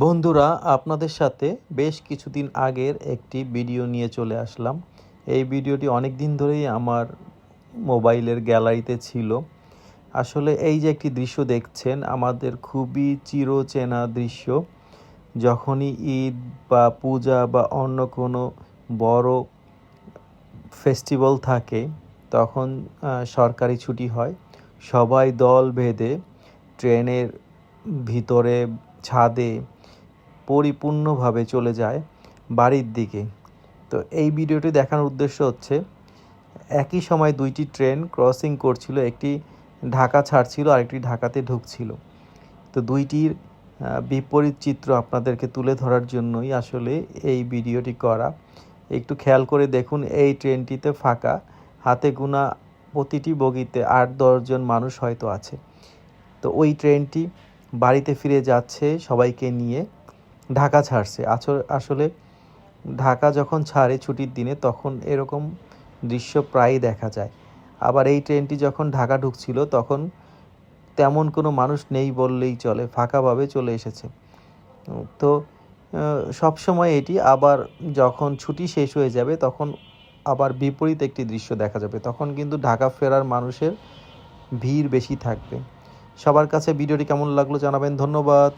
বন্ধুরা, আপনাদের সাথে বেশ কিছুদিন আগের একটি ভিডিও নিয়ে চলে আসলাম। এই ভিডিওটি অনেক দিন ধরেই আমার মোবাইলের গ্যালারিতে ছিল। আসলে এই যে একটি দৃশ্য দেখছেন, আমাদের খুবই চিরচেনা দৃশ্য। যখনই ঈদ বা পূজা বা অন্য কোনো বড় ফেস্টিভ্যাল থাকে, তখন সরকারি ছুটি হয়। সবাই দল বেঁধে ট্রেনের ভিতরে, ছাদে পরিপূর্ণভাবে চলে যায় বাড়ির দিকে। তো এই ভিডিওটি দেখানোর উদ্দেশ্য হচ্ছে, একই সময় দুইটি ট্রেন ক্রসিং করছিল, একটি ঢাকা ছাড়ছিল আর একটি ঢাকাতে ঢুকছিল। তো দুইটির বিপরীত চিত্র আপনাদেরকে তুলে ধরার জন্যই আসলে এই ভিডিওটি করা। একটু খেয়াল করে দেখুন, এই ট্রেনটিতে ফাঁকা, হাতে গোনা প্রতিটি বগিতে ৮-১০ জন মানুষ হয়তো আছে। তো ওই ট্রেনটি বাড়িতে ফিরে যাচ্ছে সবাইকে নিয়ে, ঢাকা ছাড়ছে। আসলে ঢাকা যখন ছাড়ে ছুটির দিনে, তখন এরকম দৃশ্য প্রায়ই দেখা যায়। আবার এই ট্রেনটি যখন ঢাকা ঢুকছিল, তখন তেমন কোনো মানুষ নেই বললেই চলে, ফাঁকাভাবে চলে এসেছে। তো সবসময় এটি আবার যখন ছুটি শেষ হয়ে যাবে, তখন আবার বিপরীত একটি দৃশ্য দেখা যাবে। তখন কিন্তু ঢাকা ফেরার মানুষের ভিড় বেশি থাকবে। সবার কাছে ভিডিওটি কেমন লাগলো জানাবেন। ধন্যবাদ।